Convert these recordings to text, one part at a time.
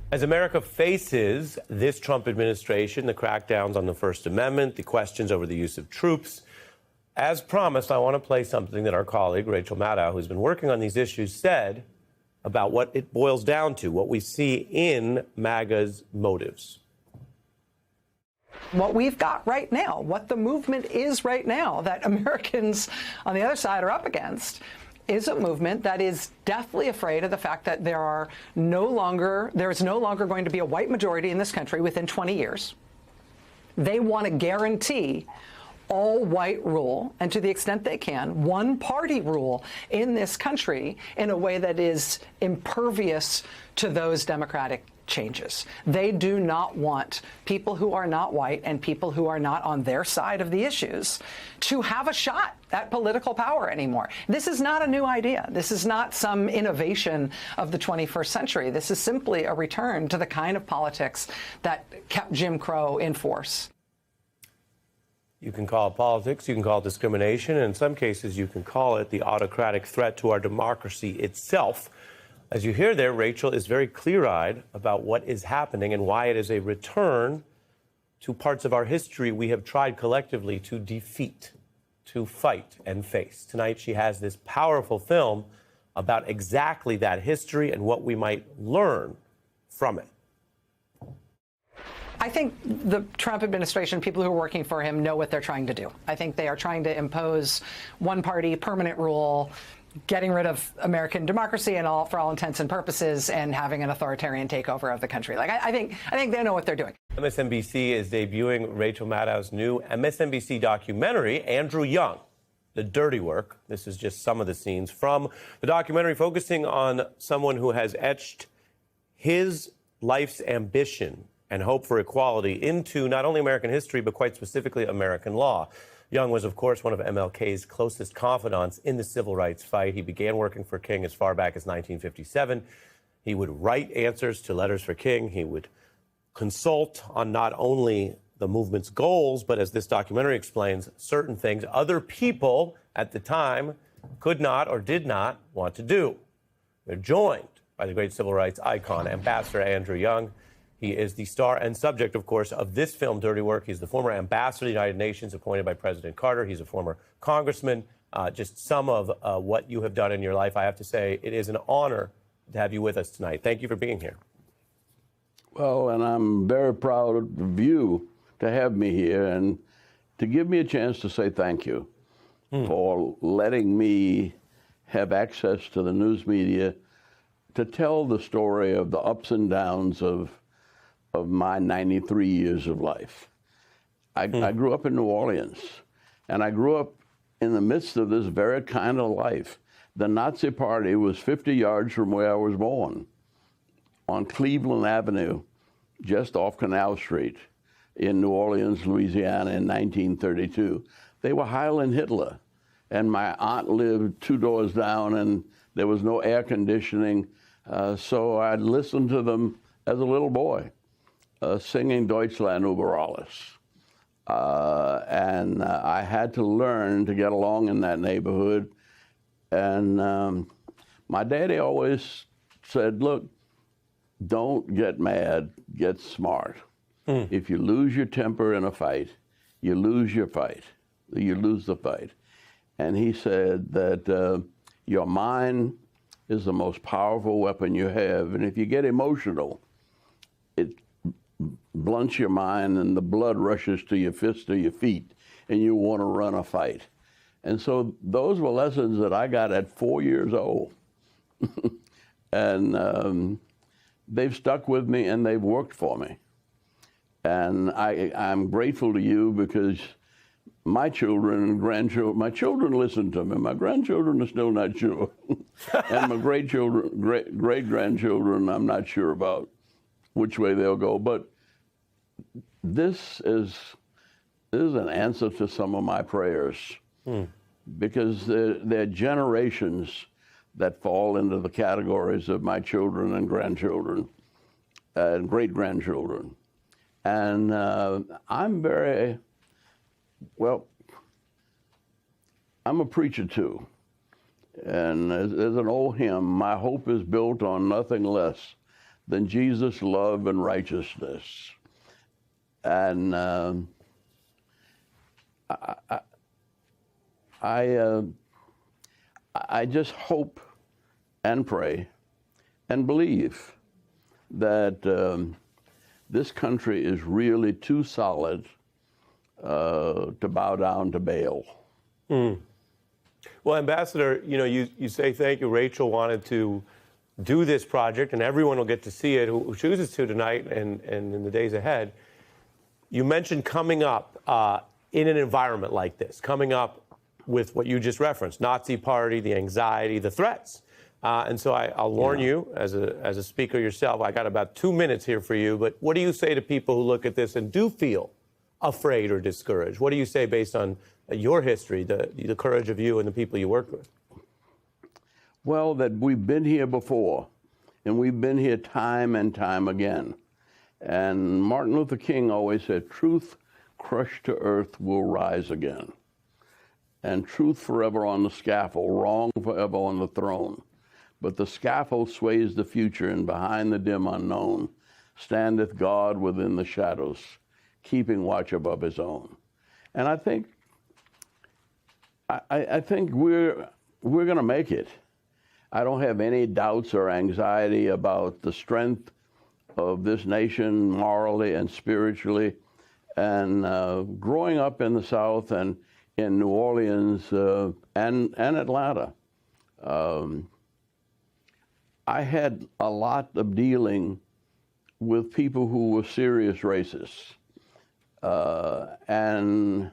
As America faces this Trump administration, the crackdowns on the First Amendment, the questions over the use of troops, as promised, I want to play something that our colleague, Rachel Maddow, who's been working on these issues, said about what it boils down to, what we see in MAGA's motives. What we've got right now, what the movement is right now that Americans on the other side are up against, is a movement that is deathly afraid of the fact that there is no longer going to be a white majority in this country within 20 years. They want to guarantee all white rule, and to the extent they can, one party rule in this country in a way that is impervious to those democratic changes. They do not want people who are not white and people who are not on their side of the issues to have a shot at political power anymore. This is not a new idea. This is not some innovation of the 21st century. This is simply a return to the kind of politics that kept Jim Crow in force. You can call it politics, you can call it discrimination, and in some cases you can call it the autocratic threat to our democracy itself. As you hear there, Rachel is very clear-eyed about what is happening and why it is a return to parts of our history we have tried collectively to defeat, to fight and face. Tonight she has this powerful film about exactly that history and what we might learn from it. I think the Trump administration, people who are working for him, know what they're trying to do. I think they are trying to impose one-party permanent rule, getting rid of American democracy and for all intents and purposes, and having an authoritarian takeover of the country. I think they know what they're doing. MSNBC is debuting Rachel Maddow's new MSNBC documentary, Andrew Young, The Dirty Work. This is just some of the scenes from the documentary, focusing on someone who has etched his life's ambition and hope for equality into not only American history, but quite specifically American law. Young was, of course, one of MLK's closest confidants in the civil rights fight. He began working for King as far back as 1957. He would write answers to letters for King. He would consult on not only the movement's goals, but as this documentary explains, certain things other people at the time could not or did not want to do. They're joined by the great civil rights icon, Ambassador Andrew Young. He is the star and subject, of course, of this film, Dirty Work. He's the former ambassador to the United Nations appointed by President Carter. He's a former congressman. Just some of what you have done in your life. I have to say, it is an honor to have you with us tonight. Thank you for being here. Well, and I'm very proud of you to have me here and to give me a chance to say thank you for letting me have access to the news media to tell the story of the ups and downs of my 93 years of life. I grew up in New Orleans, and I grew up in the midst of this very kind of life. The Nazi Party was 50 yards from where I was born, on Cleveland Avenue, just off Canal Street in New Orleans, Louisiana in 1932. They were Highland Hitler, and my aunt lived 2 doors down, and there was no air conditioning, so I'd listen to them as a little boy. Singing Deutschland über alles. And I had to learn to get along in that neighborhood. And my daddy always said, look, don't get mad, get smart. If you lose your temper in a fight, you lose your fight. You lose the fight. And he said that your mind is the most powerful weapon you have. And if you get emotional, it blunts your mind and the blood rushes to your fists or your feet and you want to run a fight. And so those were lessons that I got at 4 years old. And they've stuck with me and they've worked for me. And I'm grateful to you because my children and grandchildren, my children listen to me. My grandchildren are still not sure. And my great-grandchildren, I'm not sure about which way they'll go. But this is an answer to some of my prayers because there are generations that fall into the categories of my children and grandchildren and great-grandchildren. And I'm a preacher too. And there's an old hymn, my hope is built on nothing less than Jesus' love and righteousness. And I just hope and pray and believe that this country is really too solid to bow down to Baal. Well, Ambassador, you say thank you. Rachel wanted to do this project, and everyone will get to see it who chooses to tonight and in the days ahead. You mentioned coming up in an environment like this, coming up with what you just referenced, Nazi Party, the anxiety, the threats. And so I'll warn you, as a speaker yourself, I got about 2 minutes here for you, but what do you say to people who look at this and do feel afraid or discouraged? What do you say based on your history, the courage of you and the people you worked with? Well, that we've been here before, and we've been here time and time again. And Martin Luther King always said, truth crushed to earth will rise again. And truth forever on the scaffold, wrong forever on the throne. But the scaffold sways the future, and behind the dim unknown standeth God within the shadows, keeping watch above his own. And I think we're going to make it. I don't have any doubts or anxiety about the strength of this nation morally and spiritually. And growing up in the South and in New Orleans and Atlanta, I had a lot of dealing with people who were serious racists. And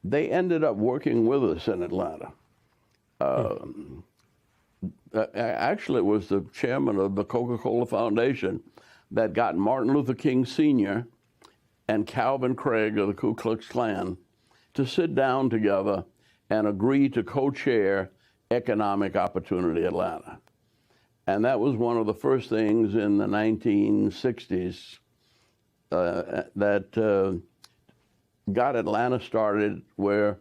they ended up working with us in Atlanta. Actually, it was the chairman of the Coca-Cola Foundation that got Martin Luther King Sr. and Calvin Craig of the Ku Klux Klan to sit down together and agree to co-chair Economic Opportunity Atlanta. And that was one of the first things in the 1960s that got Atlanta started, where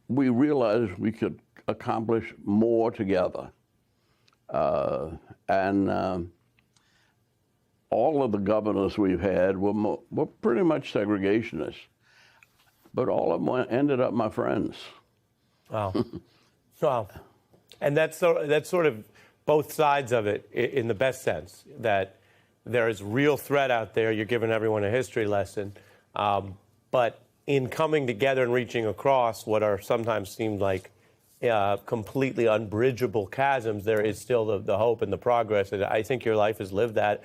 we realized we could accomplish more together. And all of the governors we've had were pretty much segregationists, but all of them ended up my friends. Wow. Wow. And that's sort of both sides of it in the best sense, that there is real threat out there. You're giving everyone a history lesson. But in coming together and reaching across what are sometimes seemed like completely unbridgeable chasms, there is still the hope and the progress. And I think your life has lived that.